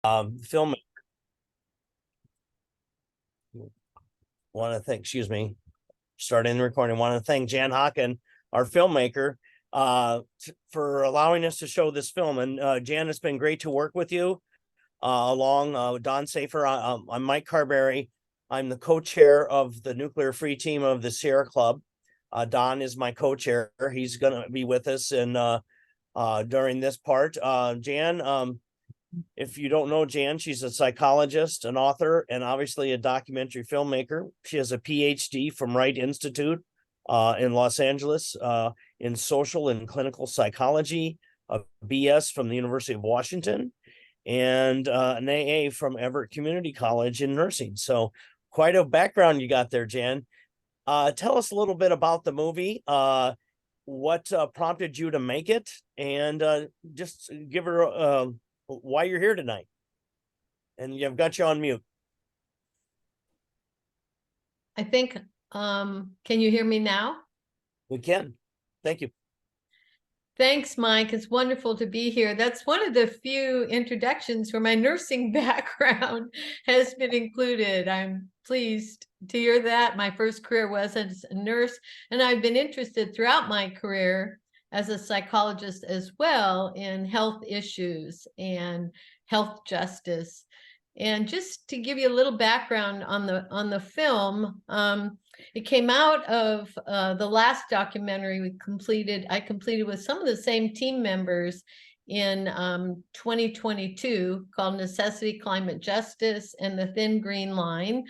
Film. Want to thank, excuse me, starting the recording. Want to thank Jan Haaken, our filmmaker, for allowing us to show this film. And Jan, it's been great to work with you. Along with Don Safer, I'm Mike Carberry. I'm the co-chair of the nuclear free team of the Sierra Club. Don is my co-chair. He's going to be with us and during this part. Jan, if you don't know Jan, she's a psychologist, an author, and obviously a documentary filmmaker. She has a PhD from Wright Institute in Los Angeles in social and clinical psychology, a BS from the University of Washington, and an AA from Everett Community College in nursing. So quite a background you got there, Jan. Tell us a little bit about the movie, what prompted you to make it, and just give her why you're here tonight. And I've got you on mute. I think, can you hear me now? We can. Thank you. Thanks, Mike. It's wonderful to be here. That's one of the few introductions where my nursing background has been included. I'm pleased to hear that. My first career was as a nurse, and I've been interested throughout my career as a psychologist as well in health issues and health justice. And just to give you a little background on the film, it came out of the last documentary I completed with some of the same team members in 2022 called Necessity, Climate Justice, and the Thin Green Line.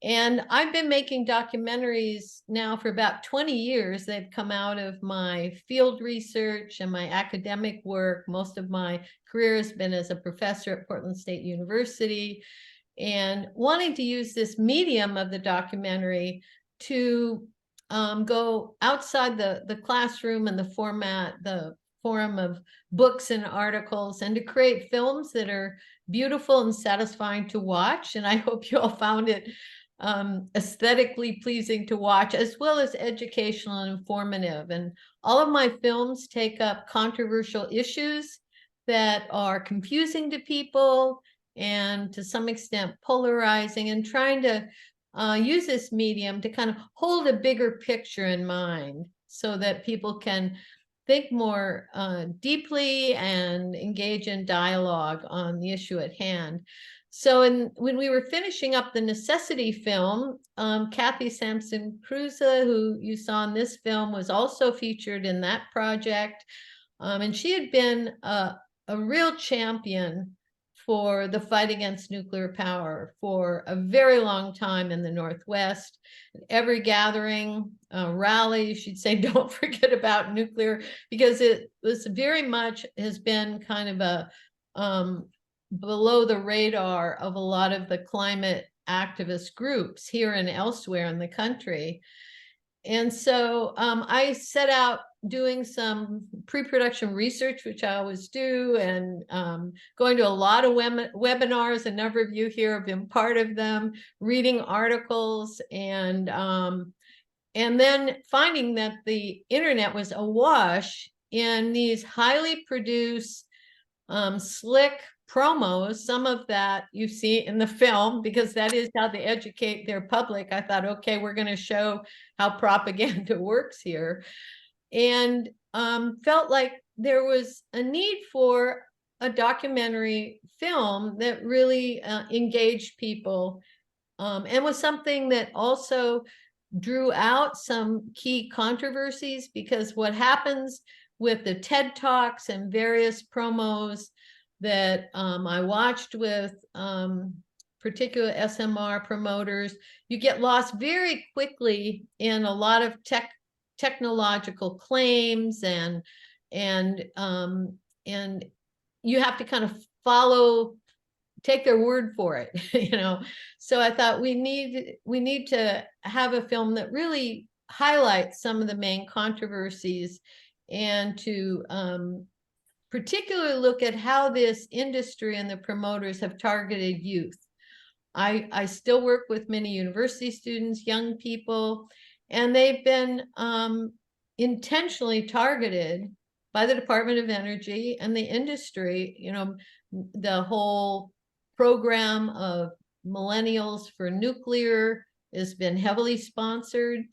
And I've been making documentaries now for about 20 years. They've come out of my field research and my academic work. Most of my career has been as a professor at Portland State University, and wanting to use this medium of the documentary to go outside the classroom and the forum of books and articles, and to create films that are beautiful and satisfying to watch. And I hope you all found it aesthetically pleasing to watch, as well as educational and informative. And all of my films take up controversial issues that are confusing to people and to some extent polarizing, and trying to use this medium to kind of hold a bigger picture in mind so that people can think more deeply and engage in dialogue on the issue at hand. So when we were finishing up the Necessity film, Kathy Sampson Cruz, who you saw in this film, was also featured in that project. And she had been a real champion for the fight against nuclear power for a very long time in the Northwest. Every gathering, rally, she'd say, don't forget about nuclear, because it was very much has been kind of a below the radar of a lot of the climate activist groups here and elsewhere in the country. And so I set out doing some pre-production research, which I always do, and going to a lot of webinars. A number of you here have been part of them, reading articles, and then finding that the internet was awash in these highly produced, slick promos. Some of that you see in the film, because that is how they educate their public. I thought, okay, we're going to show how propaganda works here. And felt like there was a need for a documentary film that really engaged people, and was something that also drew out some key controversies, because what happens with the TED Talks and various promos that I watched with particular SMR promoters, you get lost very quickly in a lot of technological claims, and you have to kind of take their word for it, you know. So I thought we need to have a film that really highlights some of the main controversies, and to particularly look at how this industry and the promoters have targeted youth. I still work with many university students, young people, and they've been intentionally targeted by the Department of Energy and the industry. You know, the whole program of millennials for nuclear has been heavily sponsored.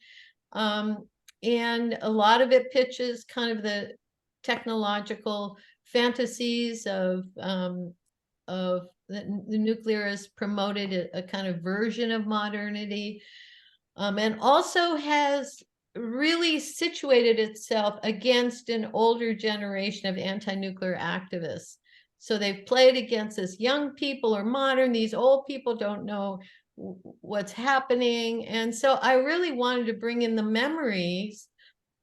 And a lot of it pitches kind of the technological fantasies of the nuclear has promoted a kind of version of modernity, and also has really situated itself against an older generation of anti-nuclear activists. So they've played against this young people are modern, these old people don't know what's happening. And so I really wanted to bring in the memories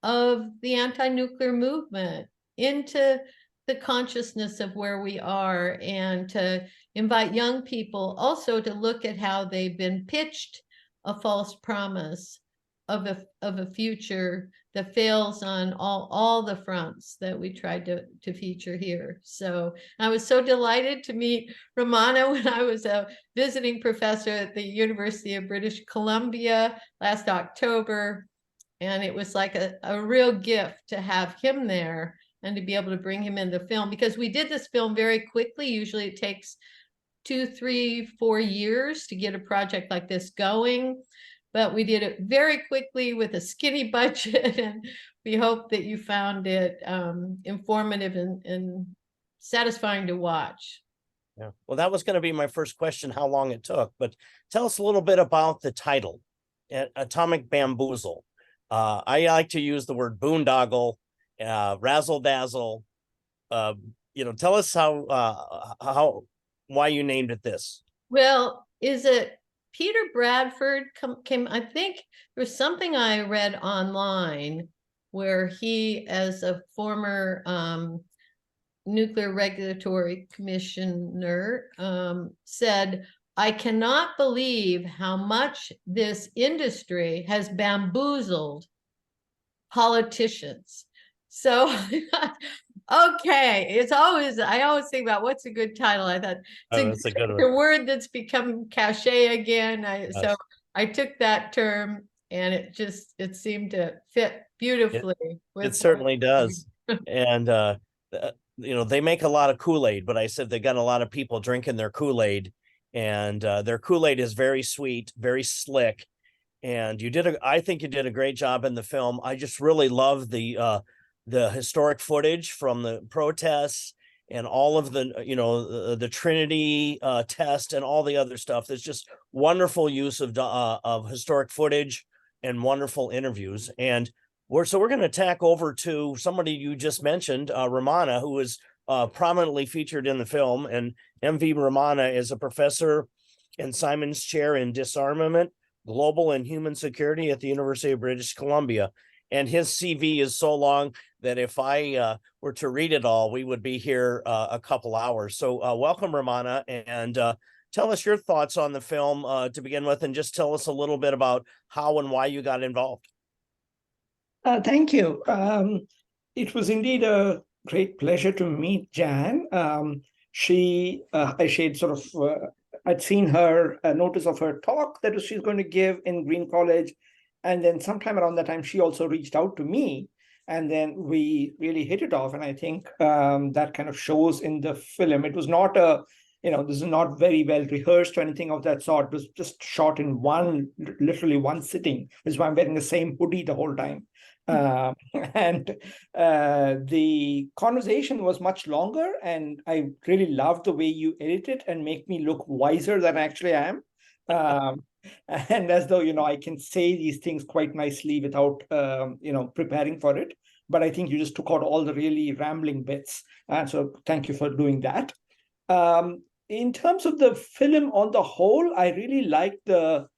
of the anti-nuclear movement into the consciousness of where we are, and to invite young people also to look at how they've been pitched a false promise of a future that fails on all the fronts that we tried to feature here. So I was so delighted to meet Romana when I was a visiting professor at the University of British Columbia last October. And it was like a real gift to have him there and to be able to bring him in the film, because we did this film very quickly. Usually it takes 2, 3, 4 years to get a project like this going, but we did it very quickly with a skinny budget, and we hope that you found it informative and satisfying to watch. Yeah. Well, that was going to be my first question, how long it took, but tell us a little bit about the title, Atomic Bamboozle. I like to use the word boondoggle, razzle dazzle. Tell us why you named it this. Well, is it Peter Bradford came, I think there was something I read online where he, as a former nuclear regulatory commissioner, said, I cannot believe how much this industry has bamboozled politicians. So okay, I always think about what's a good title. I thought that's a good one. The word that's become cachet again. So I took that term, and it seemed to fit beautifully. It certainly does. And they make a lot of Kool-Aid, but I said they got a lot of people drinking their Kool-Aid, and their Kool-Aid is very sweet, very slick. And I think you did a great job in the film. I just really love the historic footage from the protests and all of the Trinity test and all the other stuff. There's just wonderful use of historic footage and wonderful interviews. And we're going to tack over to somebody you just mentioned, Romana, who is prominently featured in the film. And MV Romana is a professor and Simon's Chair in Disarmament, Global and Human Security at the University of British Columbia. And his CV is so long that if I were to read it all, we would be here a couple hours. So welcome, Romana, and tell us your thoughts on the film to begin with, and just tell us a little bit about how and why you got involved. Thank you. It was indeed a great pleasure to meet Jan. I'd seen her notice of her talk that she's going to give in Green College. And then sometime around that time, she also reached out to me, and then we really hit it off. And I think that kind of shows in the film. It was not this is not very well rehearsed or anything of that sort. It was just shot in literally one sitting, which is why I'm wearing the same hoodie the whole time. And the conversation was much longer, and I really loved the way you edit it and make me look wiser than I actually am. And as though, I can say these things quite nicely without, preparing for it. But I think you just took out all the really rambling bits. And so thank you for doing that. In terms of the film on the whole, I really liked the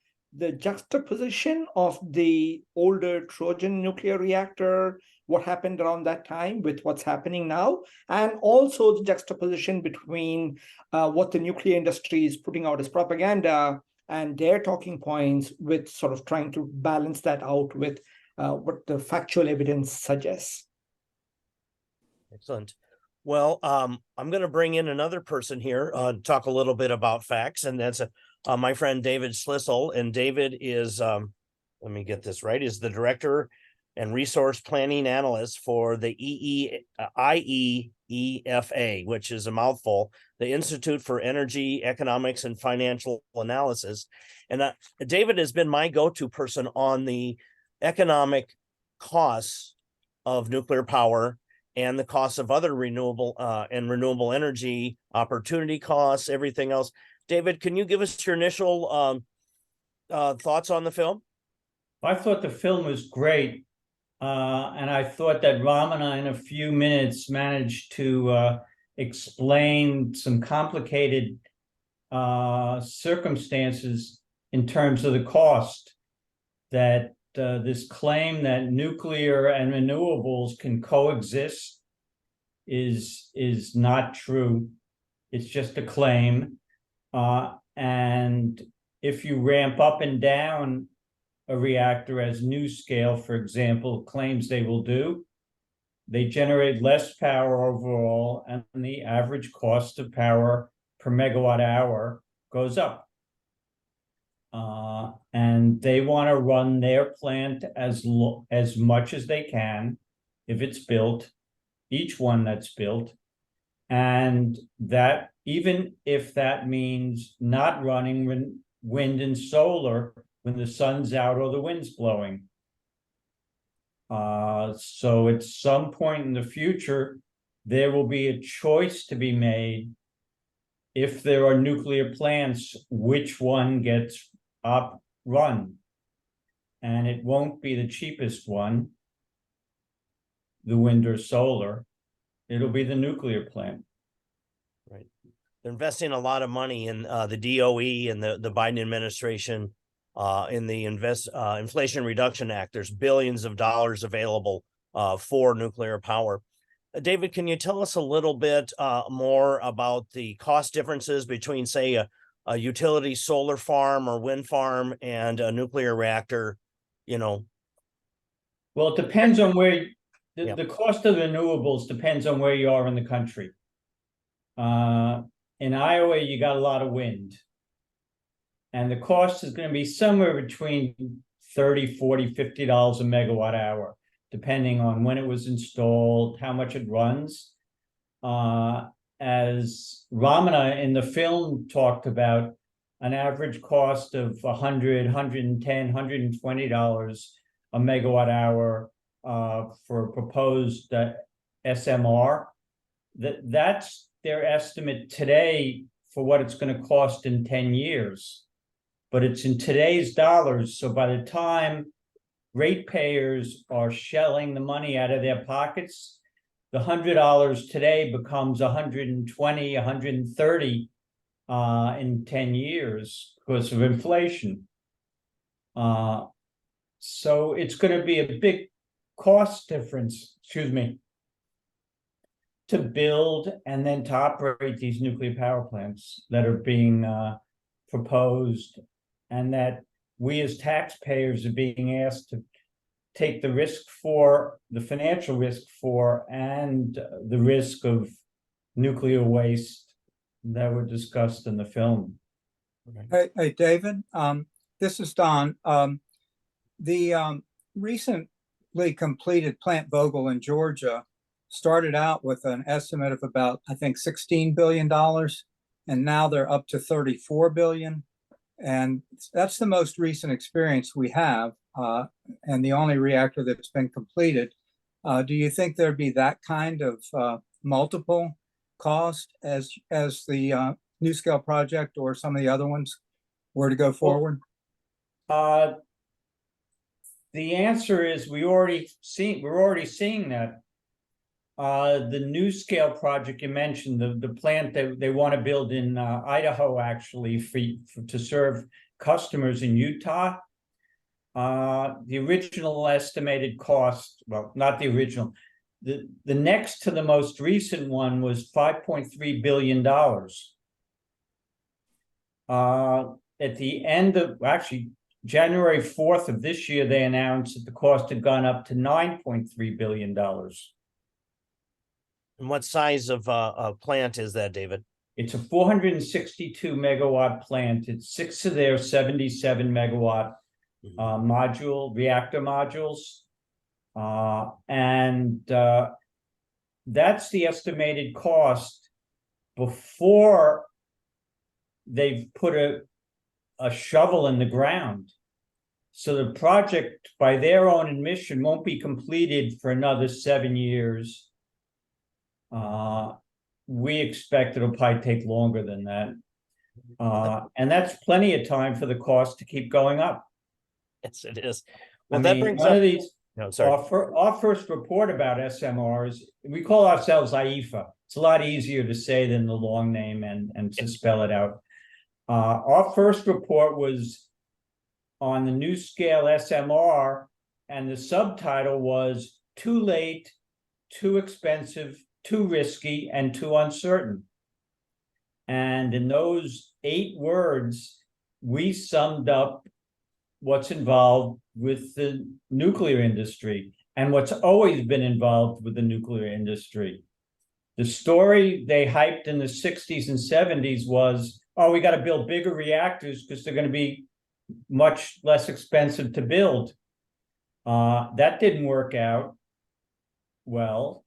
juxtaposition of the older Trojan nuclear reactor, what happened around that time with what's happening now, and also the juxtaposition between what the nuclear industry is putting out as propaganda and their talking points, with sort of trying to balance that out with what the factual evidence suggests. Excellent. Well, I'm going to bring in another person here to talk a little bit about facts, and that's my friend David Schlissel. And David is, let me get this right, is the director and resource planning analyst for the IEEFA, which is a mouthful, the Institute for Energy, Economics, and Financial Analysis. And David has been my go-to person on the economic costs of nuclear power and the costs of other renewable energy, opportunity costs, everything else. David, can you give us your initial thoughts on the film? I thought the film was great. And I thought that Ramana in a few minutes managed to explain some complicated circumstances in terms of the cost, that this claim that nuclear and renewables can coexist is not true. It's just a claim. And if you ramp up and down a reactor as NuScale, for example, claims they will do, they generate less power overall, and the average cost of power per megawatt hour goes up. And they want to run their plant as much as they can, if it's built, each one that's built, and that even if that means not running wind and solar when the sun's out or the wind's blowing. So at some point in the future, there will be a choice to be made. If there are nuclear plants, which one gets run? And it won't be the cheapest one, the wind or solar. It'll be the nuclear plant. Right. They're investing a lot of money in the DOE and the Biden administration. In the Inflation Reduction Act, there's billions of dollars available for nuclear power. David, can you tell us a little bit more about the cost differences between, say, a utility solar farm or wind farm and a nuclear reactor? Well, it depends on where the cost of renewables depends on where you are in the country. In Iowa, you got a lot of wind. And the cost is going to be somewhere between $30, $40, $50 a megawatt hour, depending on when it was installed, how much it runs. As Ramana in the film talked about, an average cost of $100, $110, $120 a megawatt hour for a proposed SMR. That's their estimate today for what it's going to cost in 10 years. But it's in today's dollars. So by the time ratepayers are shelling the money out of their pockets, the $100 today becomes $120, $130 in 10 years because of inflation. So it's going to be a big cost difference, to build and then to operate these nuclear power plants that are being proposed, and that we as taxpayers are being asked to take the risk for, the financial risk for, and the risk of nuclear waste that were discussed in the film. Hey, David, this is Don. The recently completed Plant Vogtle in Georgia started out with an estimate of about, I think, $16 billion, and now they're up to $34 billion. And that's the most recent experience we have, and the only reactor that's been completed. Do you think there'd be that kind of multiple cost as the NuScale project or some of the other ones were to go forward? The answer is we're already seeing that. The NuScale project you mentioned, the plant that they want to build in Idaho, actually, to serve customers in Utah. The original estimated cost, well, not the original, the next to the most recent one was $5.3 billion. At the end of, actually, January 4th of this year, they announced that the cost had gone up to $9.3 billion. And what size of a plant is that, David? It's a 462 megawatt plant. It's 6 of their 77 megawatt reactor modules. That's the estimated cost before they've put a shovel in the ground. So the project, by their own admission, won't be completed for another 7 years. We expect it'll probably take longer than that. And that's plenty of time for the cost to keep going up. Yes, it is. I Well, that mean, brings one up. of these, No, sorry. our first report about SMRs, we call ourselves IEFA. It's a lot easier to say than the long name and to spell it out. Our first report was on the new scale SMR, and the subtitle was "Too Late, Too Expensive, Too Risky, and Too Uncertain." And in those 8 words, we summed up what's involved with the nuclear industry and what's always been involved with the nuclear industry. The story they hyped in the 60s and 70s was, oh, we got to build bigger reactors because they're going to be much less expensive to build. That didn't work out well,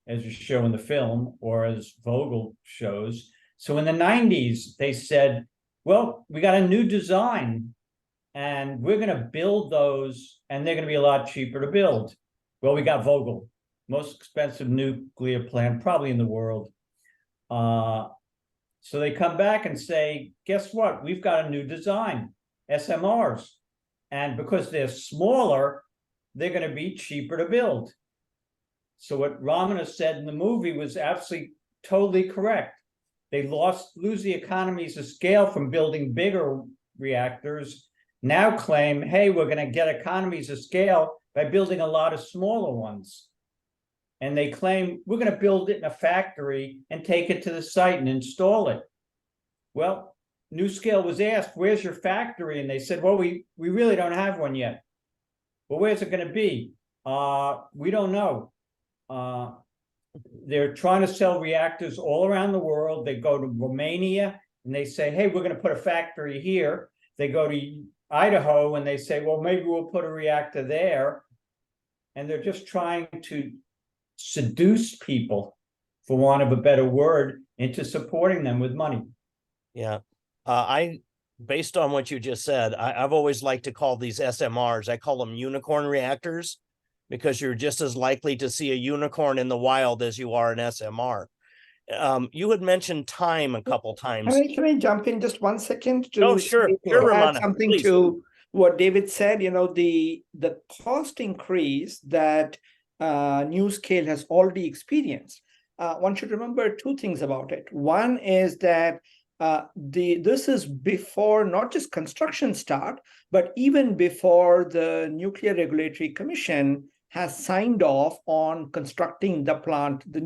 as you show in the film, or as Vogel shows. So in the 90s, they said, well, we got a new design and we're going to build those and they're going to be a lot cheaper to build. Well, we got Vogel, most expensive nuclear plant probably in the world. So they come back and say, guess what? We've got a new design, SMRs. And because they're smaller, they're going to be cheaper to build. So what Ramana said in the movie was absolutely totally correct. They lose the economies of scale from building bigger reactors, now claim, hey, we're going to get economies of scale by building a lot of smaller ones. And they claim we're going to build it in a factory and take it to the site and install it. Well, NuScale was asked, where's your factory? And they said, well, we really don't have one yet. Well, where's it going to be? We don't know. They're trying to sell reactors all around the world. They go to Romania and they say, hey, we're going to put a factory here. They go to Idaho and they say, well, maybe we'll put a reactor there. And they're just trying to seduce people, for want of a better word, into supporting them with money. Yeah. Based on what you just said, I've always liked to call these SMRs, I call them unicorn reactors, because you're just as likely to see a unicorn in the wild as you are an SMR. You had mentioned time a couple times. Can I jump in just 1 second to, Oh, sure. to Sure, add Ramana, something please. to what David said? You know, the cost increase that NuScale has already experienced. One should remember 2 things about it. One is that this is before not just construction start, but even before the Nuclear Regulatory Commission has signed off on constructing the plant, the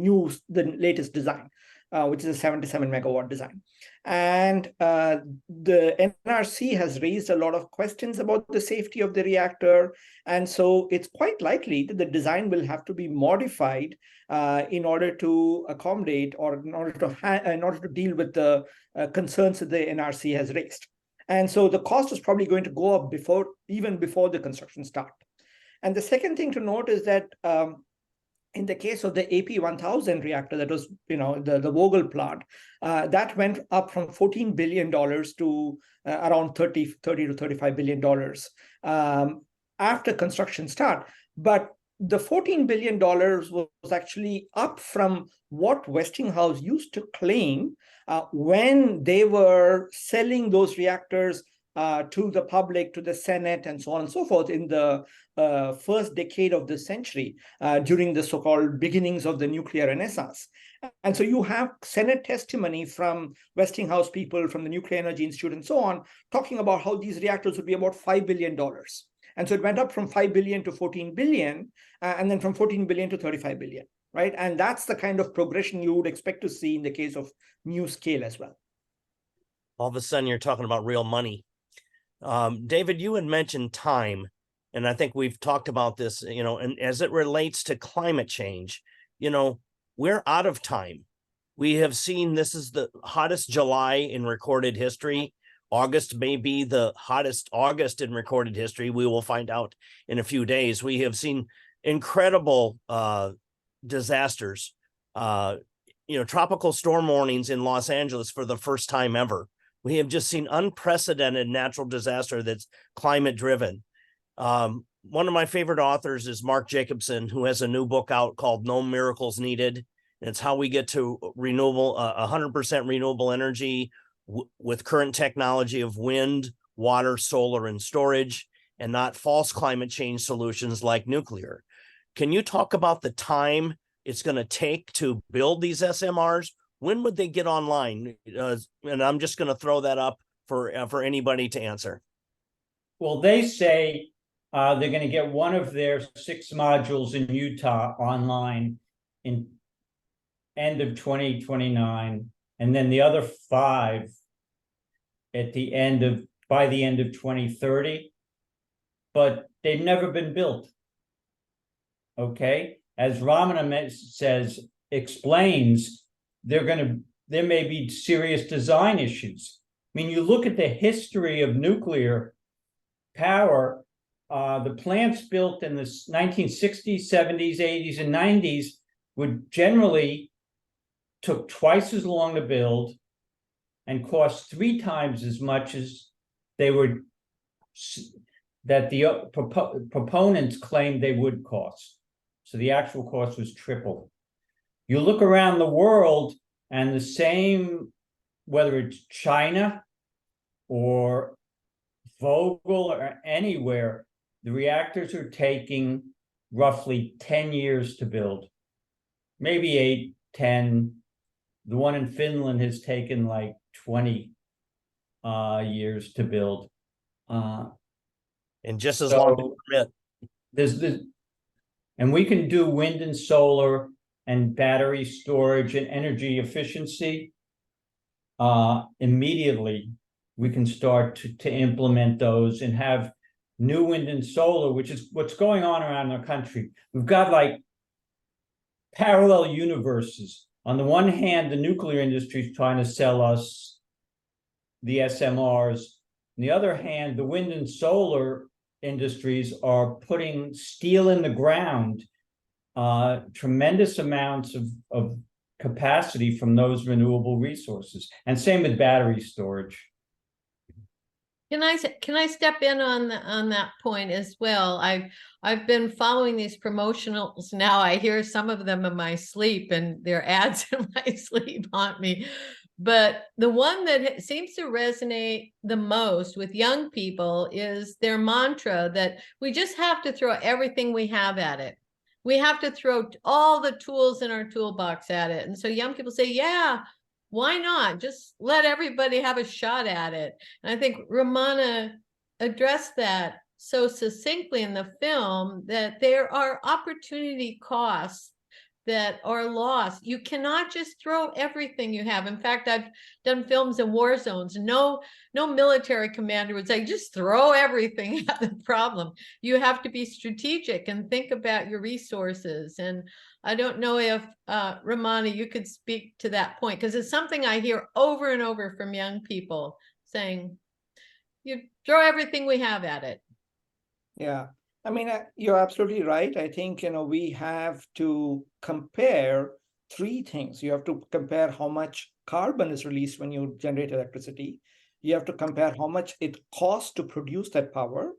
latest design, which is a 77 megawatt design. And the NRC has raised a lot of questions about the safety of the reactor. And so it's quite likely that the design will have to be modified in order to accommodate or in order to deal with the concerns that the NRC has raised. And so the cost is probably going to go up even before the construction start. And the second thing to note is that in the case of the AP1000 reactor, that was, the Vogel plant, that went up from $14 billion to around $30 to $35 billion after construction start. But the $14 billion was actually up from what Westinghouse used to claim when they were selling those reactors to the public, to the Senate, and so on and so forth in the first decade of this century, during the so-called beginnings of the nuclear renaissance. And so you have Senate testimony from Westinghouse people, from the Nuclear Energy Institute, and so on, talking about how these reactors would be about $5 billion. And so it went up from 5 billion to 14 billion, and then from 14 billion to 35 billion, right? And that's the kind of progression you would expect to see in the case of NuScale as well. All of a sudden, you're talking about real money. David, you had mentioned time, and I think we've talked about this, and as it relates to climate change, we're out of time. We have seen this is the hottest July in recorded history. August may be the hottest August in recorded history. We will find out in a few days. We have seen incredible disasters. Tropical storm warnings in Los Angeles for the first time ever. We have just seen unprecedented natural disaster that's climate driven. One of my favorite authors is Mark Jacobson, who has a new book out called No Miracles Needed. And it's how we get to 100% renewable energy with current technology of wind, water, solar, and storage, and not false climate change solutions like nuclear. Can you talk about the time it's going to take to build these SMRs? When would they get online? And I'm just going to throw that up for anybody to answer. Well, they say they're going to get one of their 6 modules in Utah online in end of 2029, and then the other 5 by the end of 2030. But they've never been built. Okay, as Ramana explains, there may be serious design issues. I mean, you look at the history of nuclear power, the plants built in the 1960s, 70s, 80s, and 90s would generally took twice as long to build and cost 3 times as much as they were, that the proponents claimed they would cost. So the actual cost was triple. You look around the world and the same, whether it's China or Vogtle or anywhere, the reactors are taking roughly 10 years to build, maybe 8, 10. The one in Finland has taken like 20 years to build. And just as long to permit. And we can do wind and solar and battery storage and energy efficiency. Immediately, we can start to implement those and have new wind and solar, which is what's going on around the country. We've got like parallel universes. On the one hand, the nuclear industry is trying to sell us the SMRs. On the other hand, the wind and solar industries are putting steel in the ground, tremendous amounts of capacity from those renewable resources, and same with battery storage. Can I step in on that point as well? I've been following these promotionals now. I hear some of them in my sleep, and their ads in my sleep haunt me. But the one that seems to resonate the most with young people is their mantra that we just have to throw everything we have at it. We have to throw all the tools in our toolbox at it. And so young people say, yeah, why not? Just let everybody have a shot at it. And I think Ramana addressed that so succinctly in the film, that there are opportunity costs that are lost. You cannot just throw everything you have. In fact, I've done films in war zones. No military commander would say, just throw everything at the problem. You have to be strategic and think about your resources. And I don't know if, Ramana, you could speak to that point, because it's something I hear over and over from young people saying, you throw everything we have at it. Yeah. I mean, you're absolutely right. I think, we have to compare 3 things. You have to compare how much carbon is released when you generate electricity. You have to compare how much it costs to produce that power.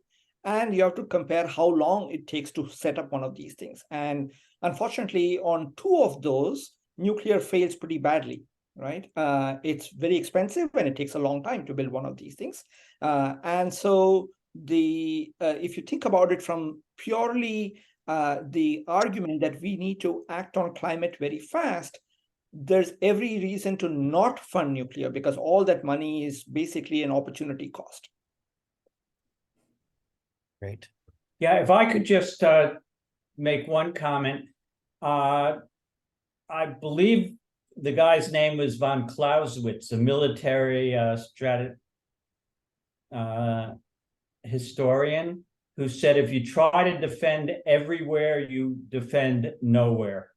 And you have to compare how long it takes to set up one of these things. And unfortunately, on 2 of those, nuclear fails pretty badly, right? It's very expensive and it takes a long time to build one of these things. And so if you think about it from purely the argument that we need to act on climate very fast, there's every reason to not fund nuclear, because all that money is basically an opportunity cost. Great. Yeah, if I could just make one comment. I believe the guy's name was von Clausewitz, a military historian, who said, if you try to defend everywhere, you defend nowhere.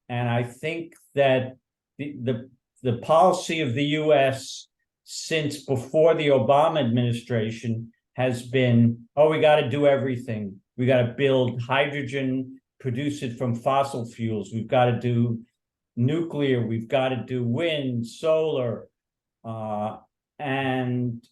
And I think that the policy of the US since before the Obama administration has been, oh, we got to do everything. We got to build hydrogen, produce it from fossil fuels. We've got to do nuclear. We've got to do wind, solar, and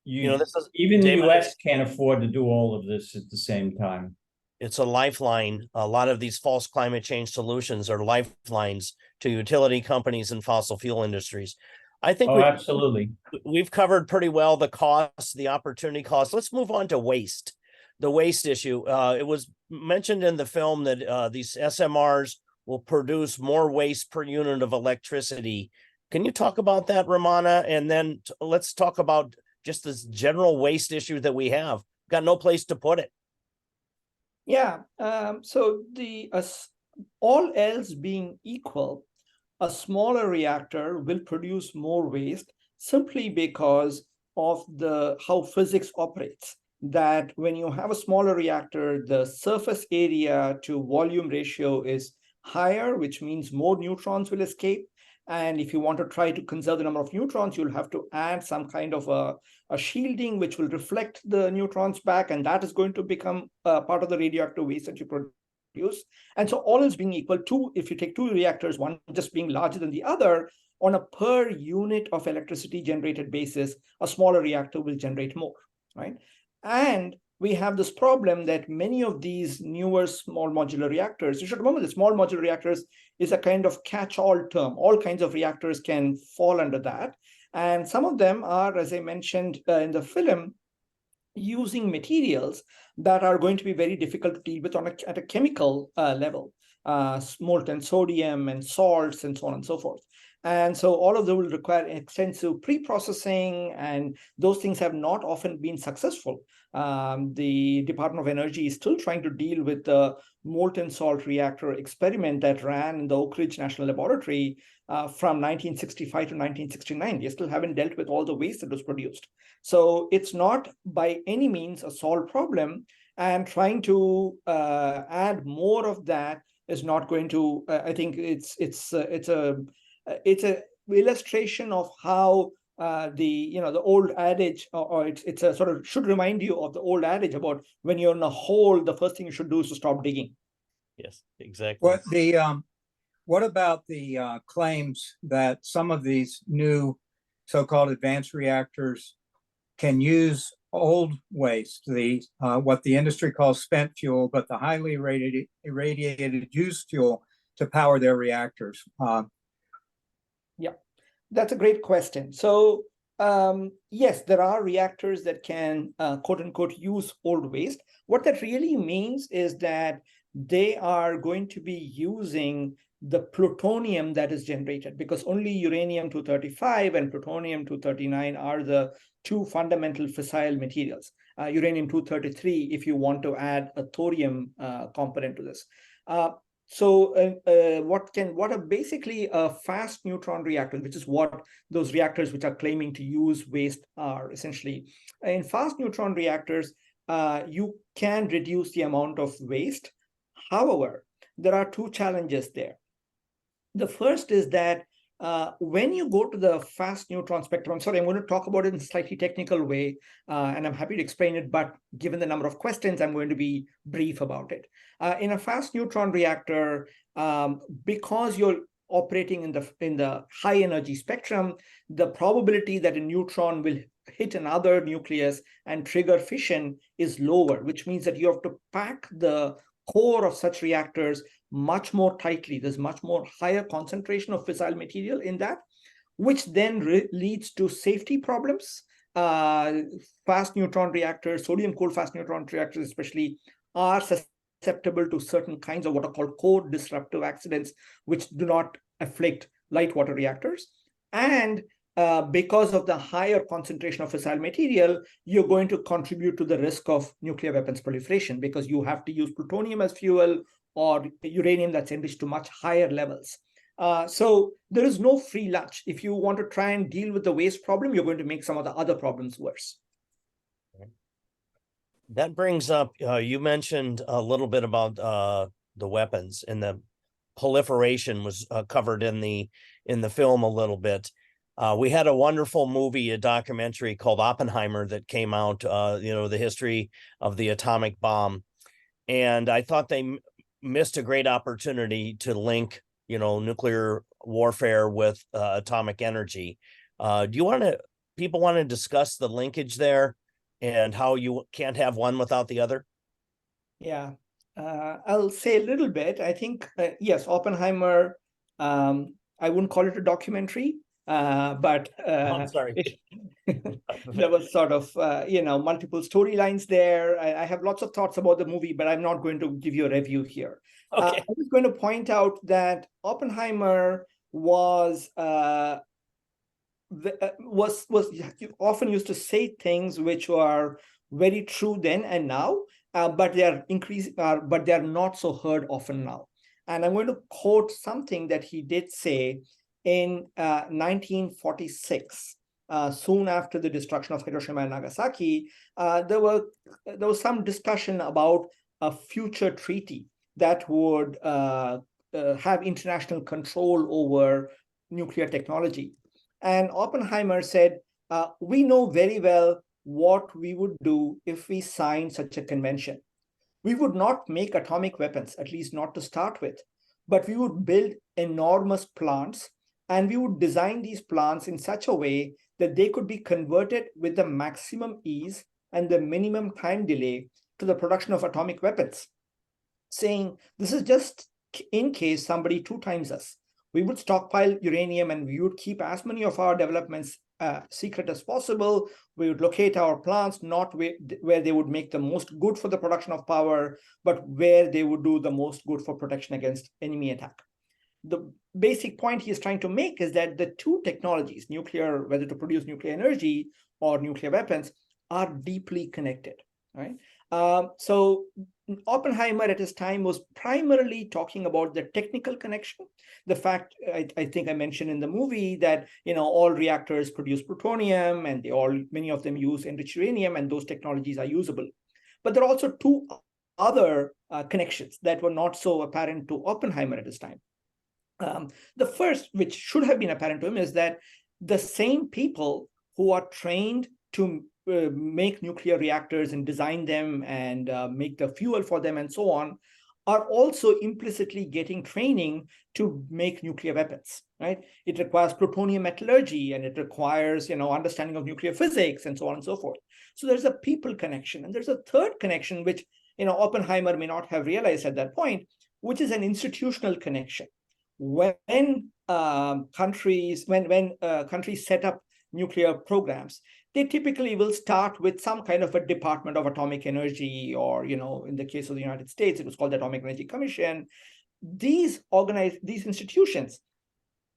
This is even the David, US can't afford to do all of this at the same time. it's a lifeline. A lot of these false climate change solutions are lifelines to utility companies and fossil fuel industries. I think Absolutely. we've covered pretty well the costs, the opportunity costs. Let's move on to waste. The waste issue. It was mentioned in the film that these SMRs will produce more waste per unit of electricity. Can you talk about that, Ramana? And then let's talk about just this general waste issue that we have. Got no place to put it. Yeah. So all else being equal, a smaller reactor will produce more waste simply because of how physics operates. That when you have a smaller reactor, the surface area to volume ratio is higher, which means more neutrons will escape. And if you want to try to conserve the number of neutrons, you'll have to add some kind of a shielding which will reflect the neutrons back, and that is going to become part of the radioactive waste that you produce. And so all else being equal, if you take two reactors, one just being larger than the other, on a per unit of electricity generated basis, a smaller reactor will generate more, right? And we have this problem that many of these newer small modular reactors, you should remember the small modular reactors is a kind of catch-all term. All kinds of reactors can fall under that. And some of them are, as I mentioned in the film, using materials that are going to be very difficult to deal with at a chemical level, molten sodium and salts and so on and so forth. And so all of them will require extensive pre-processing, and those things have not often been successful. The Department of Energy is still trying to deal with the molten salt reactor experiment that ran in the Oak Ridge National Laboratory from 1965 to 1969. They still haven't dealt with all the waste that was produced. So it's not by any means a solved problem, and trying to add more of that is not going to. I think it's a illustration of how the old adage, or it's a sort of should remind you of the old adage about when you're in a hole, the first thing you should do is to stop digging. Yes, exactly. What about the claims that some of these new so-called advanced reactors can use old waste, what the industry calls spent fuel, but the highly irradiated used fuel to power their reactors? Yeah, that's a great question. So yes, there are reactors that can quote unquote use old waste. What that really means is that they are going to be using the plutonium that is generated, because only uranium-235 and plutonium-239 are the two fundamental fissile materials. Uranium-233, if you want to add a thorium component to this. What are basically a fast neutron reactor, which is what those reactors which are claiming to use waste are essentially. In fast neutron reactors, you can reduce the amount of waste. However, there are two challenges there. The first is that when you go to the fast neutron spectrum, I'm sorry, I'm going to talk about it in a slightly technical way, and I'm happy to explain it, but given the number of questions, I'm going to be brief about it. In a fast neutron reactor, because you're operating in the high energy spectrum, the probability that a neutron will hit another nucleus and trigger fission is lower, which means that you have to pack the core of such reactors much more tightly. There's much more higher concentration of fissile material in that, which then leads to safety problems. Fast neutron reactors, sodium-cooled fast neutron reactors especially, are susceptible to certain kinds of what are called core disruptive accidents, which do not afflict light water reactors. And because of the higher concentration of fissile material, you're going to contribute to the risk of nuclear weapons proliferation, because you have to use plutonium as fuel or uranium that's enriched to much higher levels. So there is no free lunch. If you want to try and deal with the waste problem, you're going to make some of the other problems worse. That brings up, you mentioned a little bit about the weapons, and the proliferation was covered in the film a little bit. We had a wonderful movie, a documentary called Oppenheimer that came out, the history of the atomic bomb. And I thought they missed a great opportunity to link, nuclear warfare with atomic energy. People want to discuss the linkage there and how you can't have one without the other? Yeah, I'll say a little bit. I think, yes, Oppenheimer, I wouldn't call it a documentary, but I'm sorry. there was sort of, multiple storylines there. I have lots of thoughts about the movie, but I'm not going to give you a review here. Okay. I was going to point out that Oppenheimer was often used to say things which are very true then and now, but they are but they are not so heard often now. And I'm going to quote something that he did say in 1946, soon after the destruction of Hiroshima and Nagasaki. There was some discussion about a future treaty that would have international control over nuclear technology. And Oppenheimer said, we know very well what we would do if we signed such a convention. We would not make atomic weapons, at least not to start with, but we would build enormous plants, and we would design these plants in such a way that they could be converted with the maximum ease and the minimum time delay to the production of atomic weapons, saying this is just in case somebody two times us. We would stockpile uranium and we would keep as many of our developments secret as possible. We would locate our plants not where they would make the most good for the production of power, but where they would do the most good for protection against enemy attack. The basic point he is trying to make is that the two technologies, nuclear, whether to produce nuclear energy or nuclear weapons, are deeply connected, right? So Oppenheimer at his time was primarily talking about the technical connection. The fact, I think I mentioned in the movie that, all reactors produce plutonium and many of them use enriched uranium, and those technologies are usable. But there are also two other connections that were not so apparent to Oppenheimer at his time. The first, which should have been apparent to him, is that the same people who are trained to make nuclear reactors and design them and make the fuel for them and so on, are also implicitly getting training to make nuclear weapons, right? It requires plutonium metallurgy, and it requires, understanding of nuclear physics and so on and so forth. So there's a people connection. And there's a third connection, which, Oppenheimer may not have realized at that point, which is an institutional connection. When countries set up nuclear programs, they typically will start with some kind of a Department of Atomic Energy, or, in the case of the United States, it was called the Atomic Energy Commission. These institutions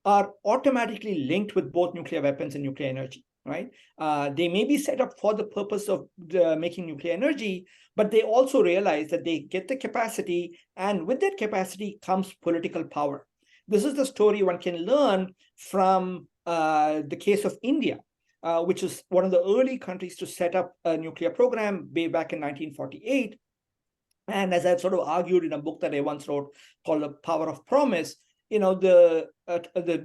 are automatically linked with both nuclear weapons and nuclear energy, right? They may be set up for the purpose of making nuclear energy, but they also realize that they get the capacity, and with that capacity comes political power. This is the story one can learn from the case of India, which is one of the early countries to set up a nuclear program way back in 1948. And as I've sort of argued in a book that I once wrote called The Power of Promise, the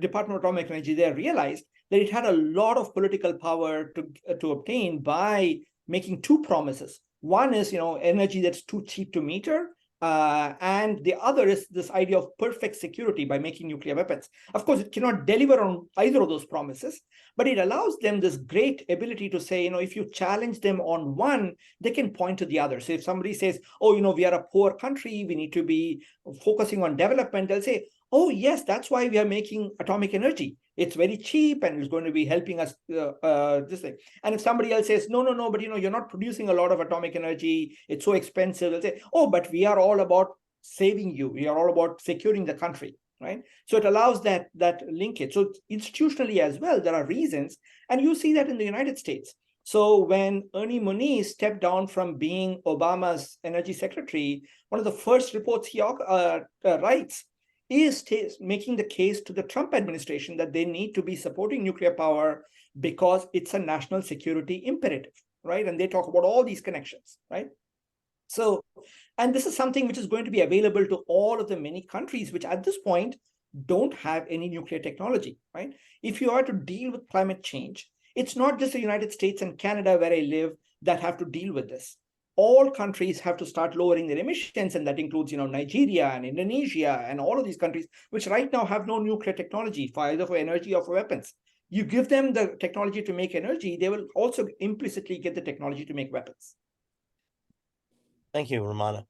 Department of Atomic Energy there realized that it had a lot of political power to obtain by making two promises. One is, energy that's too cheap to meter, and the other is this idea of perfect security by making nuclear weapons. Of course, it cannot deliver on either of those promises, but it allows them this great ability to say, if you challenge them on one, they can point to the other. So if somebody says, oh, we are a poor country, we need to be focusing on development, they'll say, oh, yes, that's why we are making atomic energy. It's very cheap and it's going to be helping us this thing. And if somebody else says, no, but you're not producing a lot of atomic energy, it's so expensive, they'll say, oh, but we are all about saving you. We are all about securing the country, right? So it allows that linkage. So institutionally as well, there are reasons. And you see that in the United States. So when Ernie Moniz stepped down from being Obama's energy secretary, one of the first reports he writes is making the case to the Trump administration that they need to be supporting nuclear power because it's a national security imperative, right? And they talk about all these connections, right? So, and this is something which is going to be available to all of the many countries which at this point don't have any nuclear technology, right? If you are to deal with climate change, it's not just the United States and Canada where I live that have to deal with this. All countries have to start lowering their emissions, and that includes, Nigeria and Indonesia and all of these countries, which right now have no nuclear technology for either for energy or for weapons. You give them the technology to make energy, they will also implicitly get the technology to make weapons. Thank you, Ramana.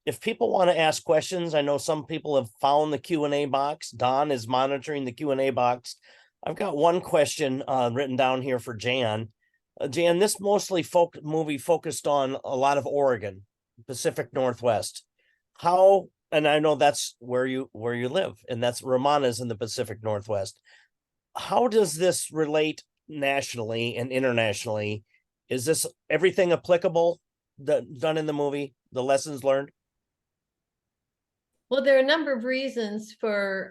If people want to ask questions, I know some people have found the Q&A box. Don is monitoring the Q&A box. I've got one question written down here for Jan. Jan, this movie focused on a lot of Oregon, Pacific Northwest. How, and I know that's where you live, and that's Ramana's in the Pacific Northwest. How does this relate nationally and internationally? Is this everything applicable done in the movie, the lessons learned? Well, there are a number of reasons for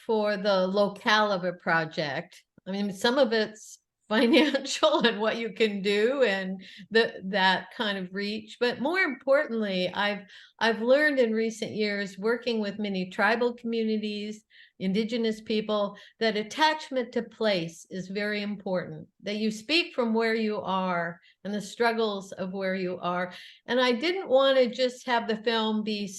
the locale of a project. I mean, some of it's financial and what you can do and that kind of reach. But more importantly, I've learned in recent years, working with many tribal communities, indigenous people, that attachment to place is very important, that you speak from where you are and the struggles of where you are. And I didn't want to just have the film be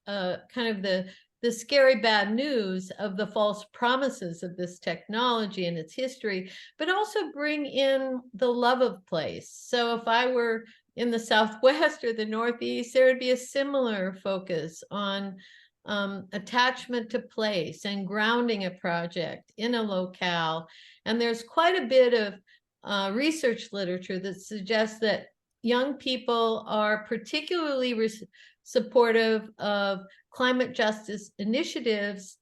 kind of the scary bad news of the false promises of this technology and its history, but also bring in the love of place. So if I were in the Southwest or the Northeast, there would be a similar focus on attachment to place and grounding a project in a locale. And there's quite a bit of research literature that suggests that young people are particularly supportive of climate justice initiatives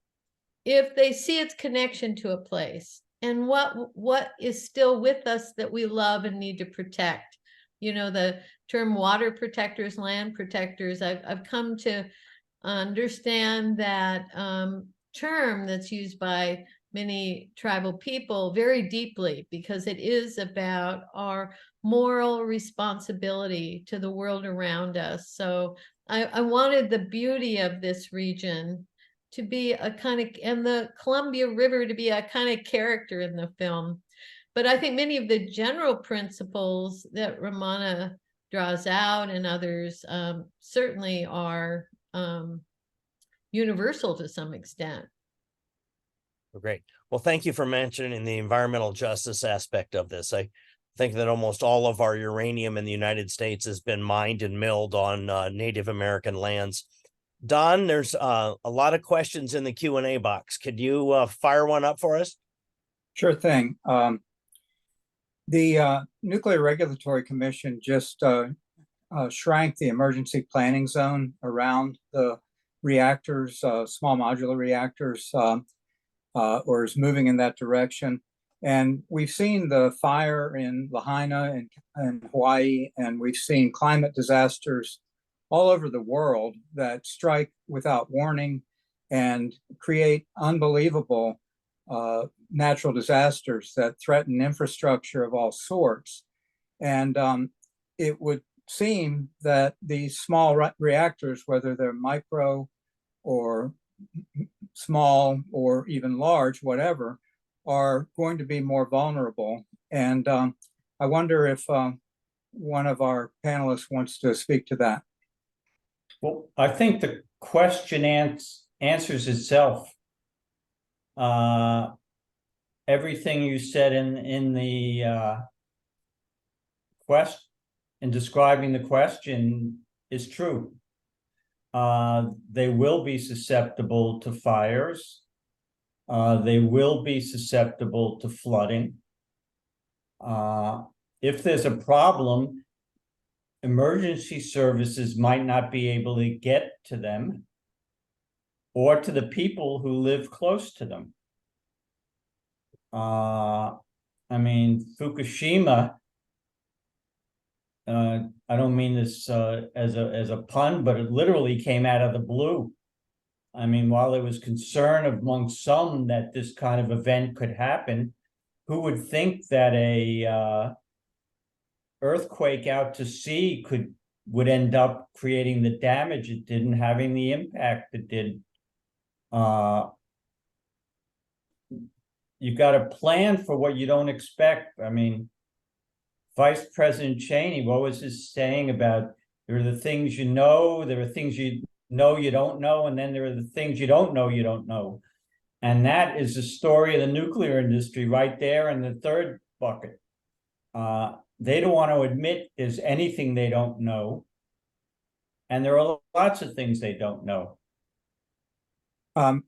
if they see its connection to a place and what is still with us that we love and need to protect. The term water protectors, land protectors, I've come to understand that term that's used by many tribal people very deeply, because it is about our moral responsibility to the world around us. So I wanted the beauty of this region to be a kind of, and the Columbia River to be a kind of character in the film. But I think many of the general principles that Ramana draws out and others certainly are universal to some extent. Great. Well, thank you for mentioning the environmental justice aspect of this. I think that almost all of our uranium in the United States has been mined and milled on Native American lands. Don, there's a lot of questions in the Q&A box. Could you fire one up for us? Sure thing. The Nuclear Regulatory Commission just shrank the emergency planning zone around the reactors, small modular reactors, or is moving in that direction. And we've seen the fire in Lahaina and Hawaii, and we've seen climate disasters all over the world that strike without warning and create unbelievable natural disasters that threaten infrastructure of all sorts. And it would seem that these small reactors, whether they're micro or small or even large, whatever, are going to be more vulnerable. And I wonder if one of our panelists wants to speak to that. Well, I think the question answers itself. Everything you said in the in describing the question is true. They will be susceptible to fires. They will be susceptible to flooding. If there's a problem, emergency services might not be able to get to them or to the people who live close to them. I mean, Fukushima, I don't mean this as a pun, but it literally came out of the blue. I mean, while there was concern among some that this kind of event could happen, who would think that a earthquake out to sea would end up creating the damage it did and having the impact it did? You've got to plan for what you don't expect. I mean, Vice President Cheney, what was his saying about there are the things you know, there are things you know you don't know, and then there are the things you don't know you don't know. And that is the story of the nuclear industry right there in the third bucket. They don't want to admit there's anything they don't know. And there are lots of things they don't know.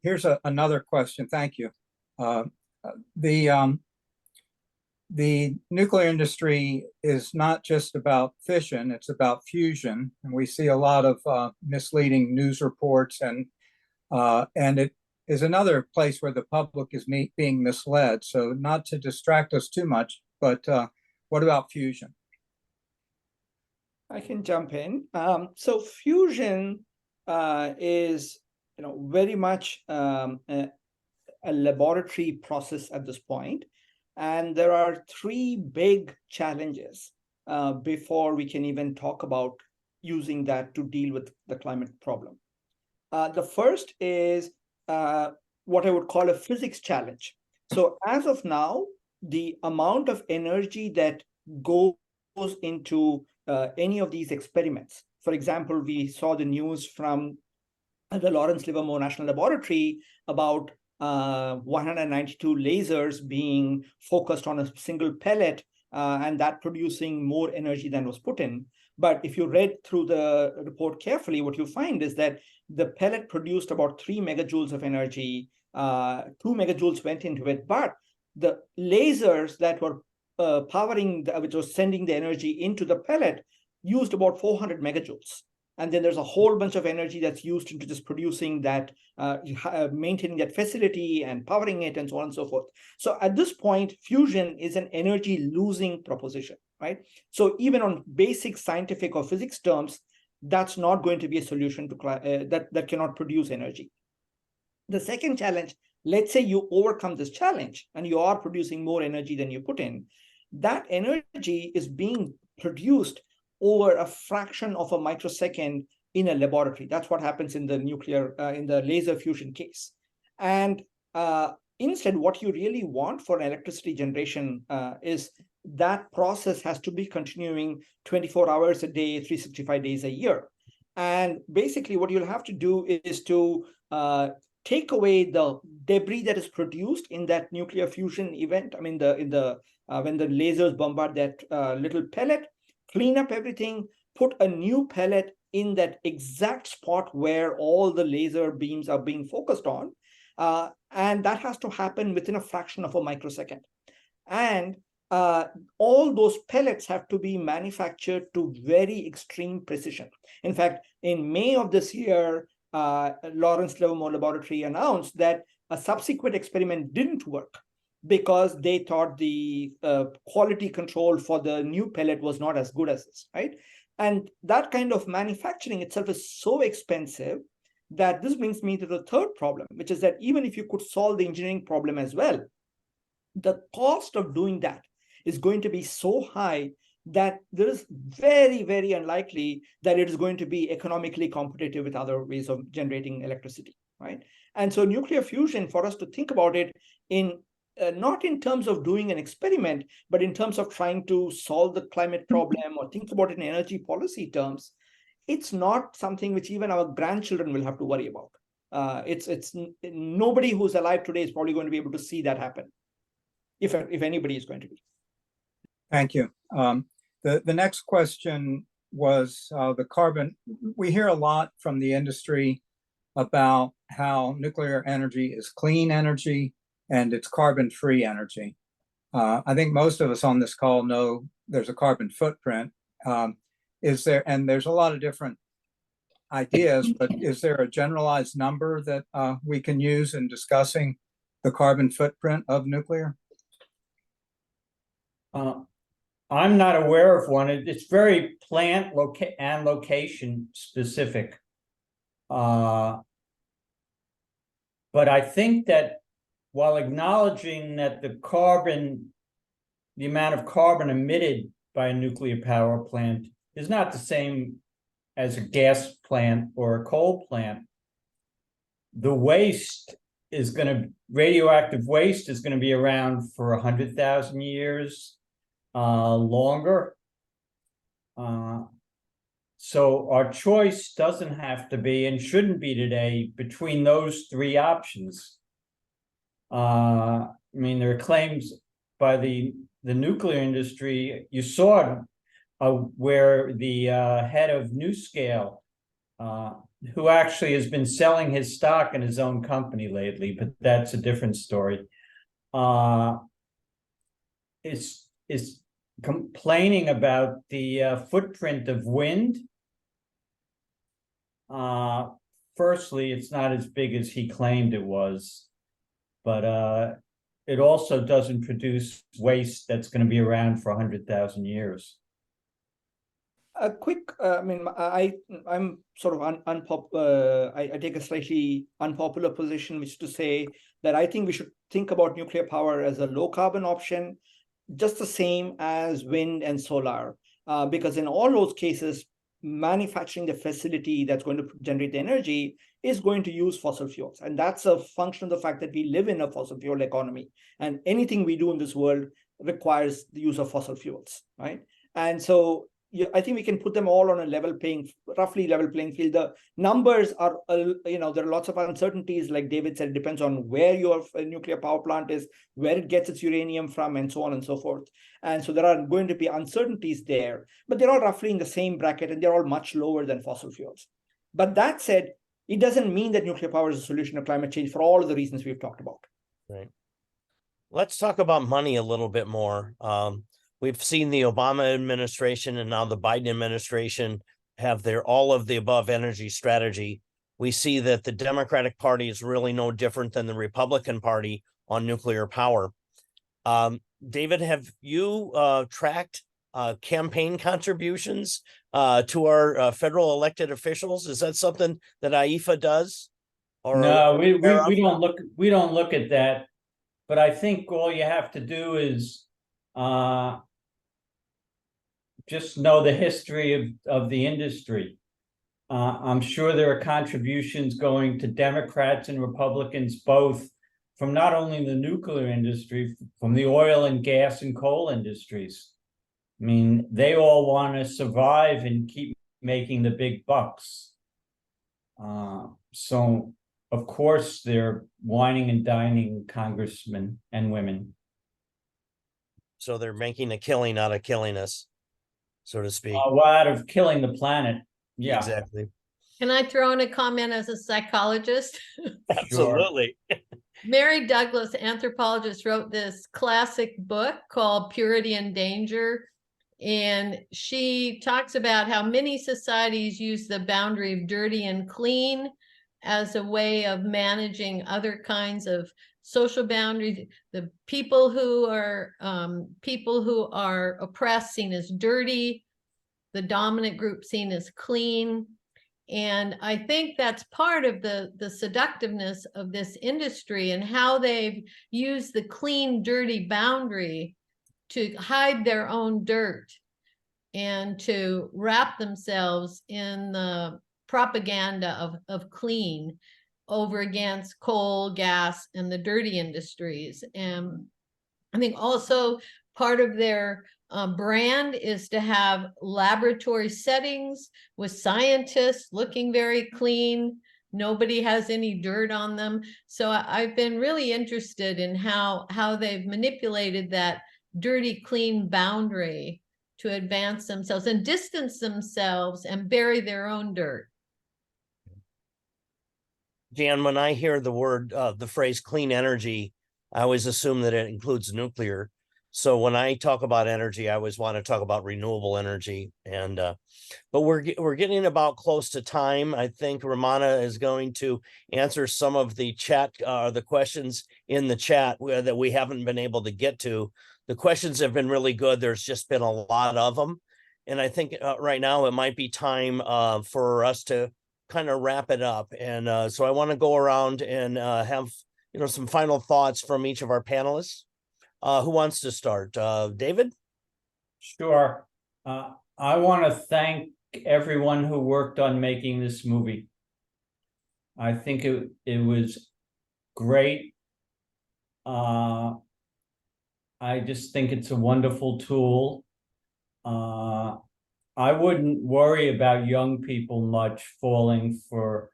Here's another question. Thank you. The nuclear industry is not just about fission, it's about fusion. And we see a lot of misleading news reports, and it is another place where the public is being misled. So not to distract us too much, but what about fusion? I can jump in. So fusion is, very much a laboratory process at this point. And there are three big challenges before we can even talk about using that to deal with the climate problem. The first is what I would call a physics challenge. So as of now, the amount of energy that goes into any of these experiments, for example, we saw the news from the Lawrence Livermore National Laboratory about 192 lasers being focused on a single pellet and that producing more energy than was put in. But if you read through the report carefully, what you find is that the pellet produced about 3 megajoules of energy, 2 megajoules went into it, but the lasers that were which was sending the energy into the pellet, used about 400 megajoules. And then there's a whole bunch of energy that's used into just producing that, maintaining that facility and powering it and so on and so forth. So at this point, fusion is an energy losing proposition, right? So even on basic scientific or physics terms, that's not going to be a solution to that cannot produce energy. The second challenge, let's say you overcome this challenge and you are producing more energy than you put in, that energy is being produced over a fraction of a microsecond in a laboratory. That's what happens in the nuclear, in the laser fusion case. And instead, what you really want for an electricity generation is that process has to be continuing 24 hours a day, 365 days a year. And basically what you'll have to do is to take away the debris that is produced in that nuclear fusion event. I mean, when the lasers bombard that little pellet, clean up everything, put a new pellet in that exact spot where all the laser beams are being focused on. And that has to happen within a fraction of a microsecond. And all those pellets have to be manufactured to very extreme precision. In fact, in May of this year, Lawrence Livermore Laboratory announced that a subsequent experiment didn't work because they thought the quality control for the new pellet was not as good as this, right? And that kind of manufacturing itself is so expensive that this brings me to the third problem, which is that even if you could solve the engineering problem as well, the cost of doing that is going to be so high that there is very, very unlikely that it is going to be economically competitive with other ways of generating electricity, right? And so nuclear fusion, for us to think about it in not in terms of doing an experiment, but in terms of trying to solve the climate problem or think about it in energy policy terms, it's not something which even our grandchildren will have to worry about. It's nobody who's alive today is probably going to be able to see that happen, if anybody is going to be. Thank you. The next question was the carbon. We hear a lot from the industry about how nuclear energy is clean energy and it's carbon-free energy. I think most of us on this call know there's a carbon footprint. And there's a lot of different ideas, but is there a generalized number that we can use in discussing the carbon footprint of nuclear? I'm not aware of one. It's very plant and location specific. But I think that while acknowledging that the amount of carbon emitted by a nuclear power plant is not the same as a gas plant or a coal plant, the waste is going to, radioactive waste is going to be around for 100,000 years longer. So our choice doesn't have to be and shouldn't be today between those three options. I mean, there are claims by the nuclear industry. You saw where the head of NewScale, who actually has been selling his stock in his own company lately, but that's a different story, is complaining about the footprint of wind. Firstly, it's not as big as he claimed it was, but it also doesn't produce waste that's going to be around for 100,000 years. A quick, I mean, I'm sort of I take a slightly unpopular position, which is to say that I think we should think about nuclear power as a low carbon option, just the same as wind and solar, because in all those cases, manufacturing the facility that's going to generate the energy is going to use fossil fuels. And that's a function of the fact that we live in a fossil fuel economy. And anything we do in this world requires the use of fossil fuels, right? And so I think we can put them all on a roughly level playing field. The numbers are, there are lots of uncertainties. Like David said, it depends on where your nuclear power plant is, where it gets its uranium from, and so on and so forth. And so there are going to be uncertainties there, but they're all roughly in the same bracket, and they're all much lower than fossil fuels. But that said, it doesn't mean that nuclear power is a solution to climate change for all of the reasons we've talked about. Right. Let's talk about money a little bit more. We've seen the Obama administration and now the Biden administration have their all of the above energy strategy. We see that the Democratic Party is really no different than the Republican Party on nuclear power. David, have you tracked campaign contributions to our federal elected officials? Is that something that AIFA does? Or no, we don't look at that. But I think all you have to do is just know the history of the industry. I'm sure there are contributions going to Democrats and Republicans, both from not only the nuclear industry, from the oil and gas and coal industries. I mean, they all want to survive and keep making the big bucks. So, of course, they're whining and dining congressmen and women. So they're making a killing out of killing us, so to speak. Out of killing the planet. Yeah, exactly. Can I throw in a comment as a psychologist? Absolutely. Mary Douglas, anthropologist, wrote this classic book called Purity and Danger. And she talks about how many societies use the boundary of dirty and clean as a way of managing other kinds of social boundaries. The people who are oppressed seen as dirty, the dominant group seen as clean. And I think that's part of the seductiveness of this industry and how they've used the clean, dirty boundary to hide their own dirt and to wrap themselves in the propaganda of clean over against coal, gas, and the dirty industries. And I think also part of their brand is to have laboratory settings with scientists looking very clean. Nobody has any dirt on them. So I've been really interested in how they've manipulated that dirty, clean boundary to advance themselves and distance themselves and bury their own dirt. Jan, when I hear the phrase clean energy, I always assume that it includes nuclear. So when I talk about energy, I always want to talk about renewable energy. And but we're getting about close to time. I think Ramana is going to answer some of the chat, the questions in the chat that we haven't been able to get to. The questions have been really good. There's just been a lot of them. And I think right now it might be time for us to kind of wrap it up. And so I want to go around and have some final thoughts from each of our panelists. Who wants to start? David? Sure. I want to thank everyone who worked on making this movie. I think it was great. I just think it's a wonderful tool. I wouldn't worry about young people much falling for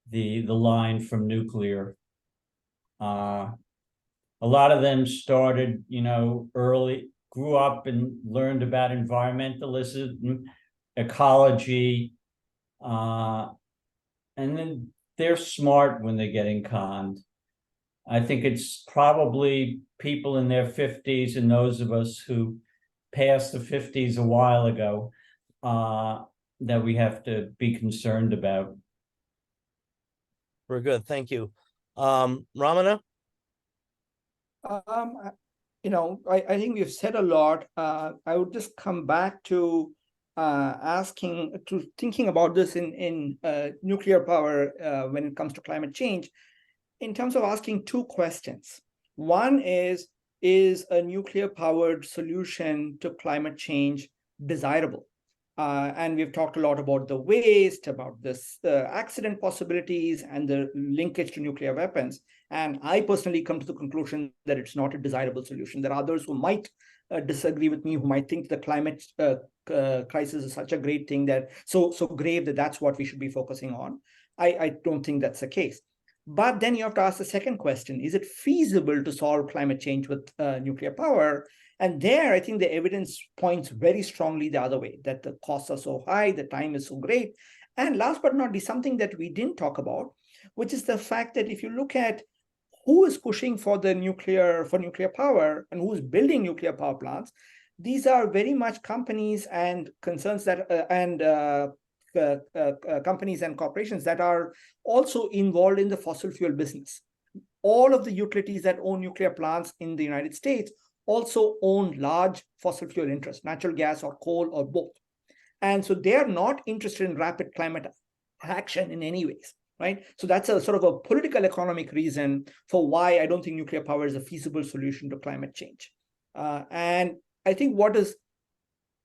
the line from nuclear. A lot of them started, early, grew up and learned about environmentalism, ecology, and then they're smart when they're getting conned. I think it's probably people in their 50s and those of us who passed the 50s a while ago that we have to be concerned about. Very good. Thank you. Ramana? I think we've said a lot. I would just come back to thinking about this in nuclear power when it comes to climate change, in terms of asking two questions. One is a nuclear powered solution to climate change desirable? And we've talked a lot about the waste, about this accident possibilities and the linkage to nuclear weapons. And I personally come to the conclusion that it's not a desirable solution. There are others who might disagree with me, who might think the climate crisis is such a great thing, that so grave that that's what we should be focusing on. I don't think that's the case. But then you have to ask the second question: is it feasible to solve climate change with nuclear power? And there, I think the evidence points very strongly the other way, that the costs are so high, the time is so great. And last but not least, something that we didn't talk about, which is the fact that if you look at who is pushing for nuclear power and who's building nuclear power plants, these are very much companies and concerns that companies and corporations that are also involved in the fossil fuel business. All of the utilities that own nuclear plants in the United States also own large fossil fuel interests, natural gas or coal or both. And so they are not interested in rapid climate action in any ways, right? So that's a sort of a political economic reason for why I don't think nuclear power is a feasible solution to climate change. And I think what is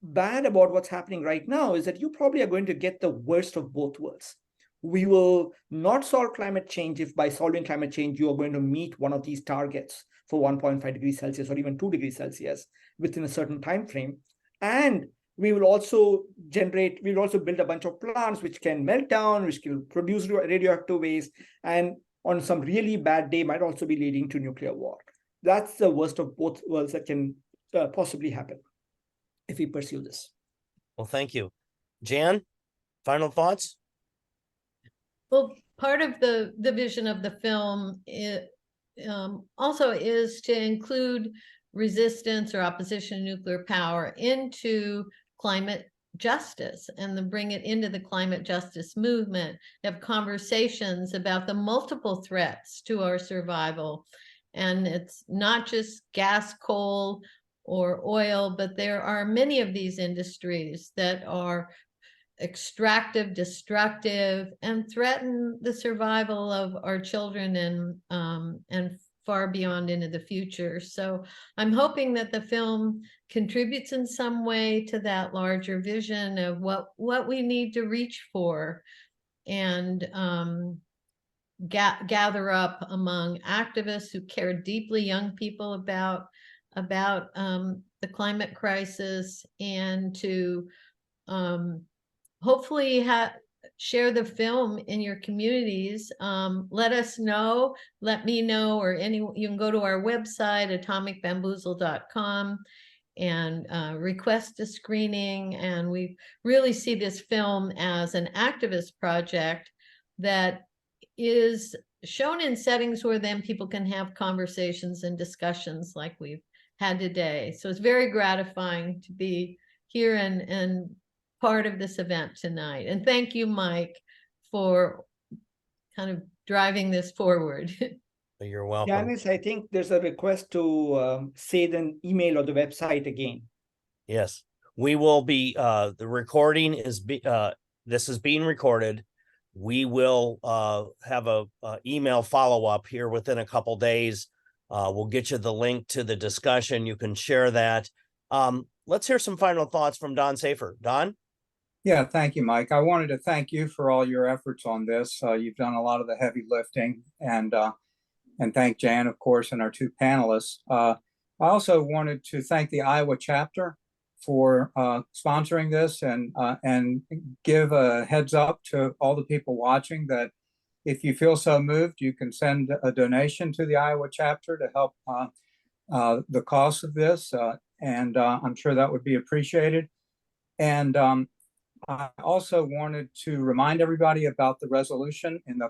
bad about what's happening right now is that you probably are going to get the worst of both worlds. We will not solve climate change if by solving climate change, you are going to meet one of these targets for 1.5 degrees Celsius or even 2 degrees Celsius within a certain time frame. And we will also build a bunch of plants which can melt down, which can produce radioactive waste, and on some really bad day might also be leading to nuclear war. That's the worst of both worlds that can possibly happen if we pursue this. Well, thank you. Jan, final thoughts? Well, part of the vision of the film also is to include resistance or opposition to nuclear power into climate justice and then bring it into the climate justice movement, have conversations about the multiple threats to our survival. And it's not just gas, coal, or oil, but there are many of these industries that are extractive, destructive, and threaten the survival of our children and far beyond into the future. So I'm hoping that the film contributes in some way to that larger vision of what we need to reach for, and gather up among activists who care deeply, young people, about the climate crisis, and to hopefully share the film in your communities. Let us know, let me know, or you can go to our website, atomicbamboozle.com, and request a screening. And we really see this film as an activist project that is shown in settings where then people can have conversations and discussions like we've had today. So it's very gratifying to be here and part of this event tonight. And thank you, Mike, for kind of driving this forward. You're welcome. Janice, I think there's a request to say the email or the website again. Yes, we will be, the recording is, this is being recorded. We will have a email follow-up here within a couple days. We'll get you the link to the discussion. You can share that. Let's hear some final thoughts from Don Safer. Don? Yeah, thank you, Mike. I wanted to thank you for all your efforts on this. You've done a lot of the heavy lifting, and thank Jan, of course, and our two panelists. I also wanted to thank the Iowa chapter for sponsoring this, and give a heads up to all the people watching that if you feel so moved, you can send a donation to the Iowa chapter to help the cost of this, and I'm sure that would be appreciated. And I also wanted to remind everybody about the resolution in the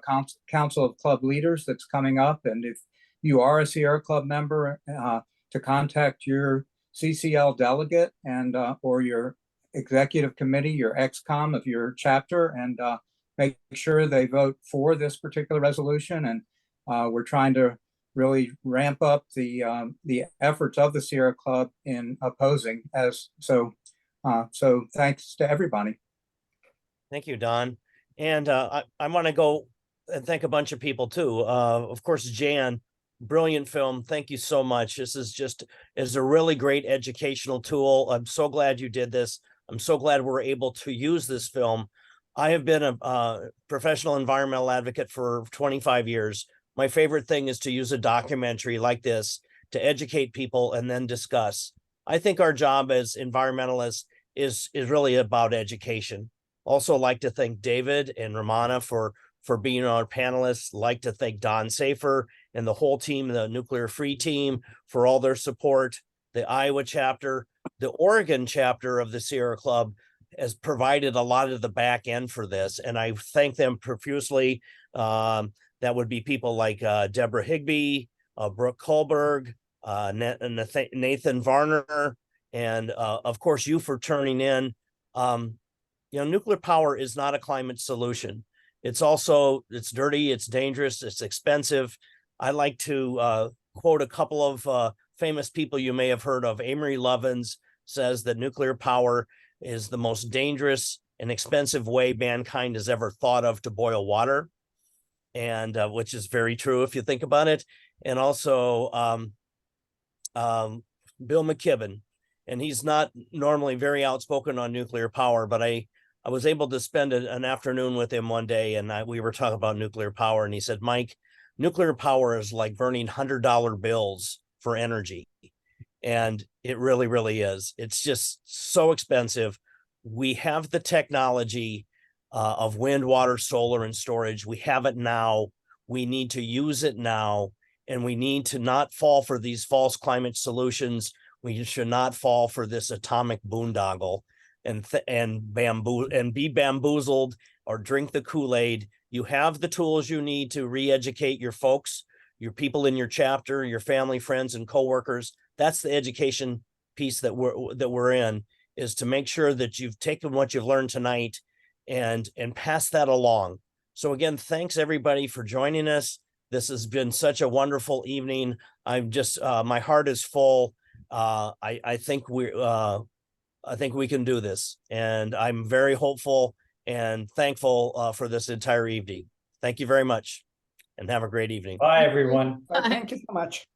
Council of Club Leaders that's coming up. And if you are a Sierra Club member, to contact your CCL delegate and or your executive committee, your ex-com of your chapter, and make sure they vote for this particular resolution. And we're trying to really ramp up the efforts of the Sierra Club in opposing so thanks to everybody. Thank you, Don. And I want to go and thank a bunch of people too. Of course, Jan, brilliant film. Thank you so much. This is a really great educational tool. I'm so glad you did this. I'm so glad we're able to use this film. I have been a professional environmental advocate for 25 years. My favorite thing is to use a documentary like this to educate people and then discuss. I think our job as environmentalists is really about education. Also like to thank David and Romana for being our panelists. Like to thank Don Safer and the whole team, the Nuclear Free team, for all their support. The Iowa chapter, the Oregon chapter of the Sierra Club has provided a lot of the back end for this, and I thank them profusely. That would be people like Deborah Higbee, Brooke Kohlberg, Nathan Varner, and of course you for turning in. Nuclear power is not a climate solution. It's dirty, it's dangerous, it's expensive. I like to quote a couple of famous people you may have heard of. Amory Lovins says that nuclear power is the most dangerous and expensive way mankind has ever thought of to boil water, and which is very true if you think about it. And also Bill McKibben, and he's not normally very outspoken on nuclear power, but I was able to spend an afternoon with him one day, and we were talking about nuclear power, and he said, Mike, nuclear power is like burning $100 bills for energy. And it really, really is. It's just so expensive. We have the technology of wind, water, solar, and storage. We have it now. We need to use it now, and we need to not fall for these false climate solutions. We should not fall for this atomic boondoggle and be bamboozled or drink the Kool-Aid. You have the tools you need to re-educate your folks, your people in your chapter, your family, friends, and coworkers. That's the education piece that we're in, is to make sure that you've taken what you've learned tonight and pass that along. So again, thanks everybody for joining us. This has been such a wonderful evening. I'm just my heart is full. I think we can do this, and I'm very hopeful and thankful for this entire evening. Thank you very much, and have a great evening. Bye, everyone. Thank you so much.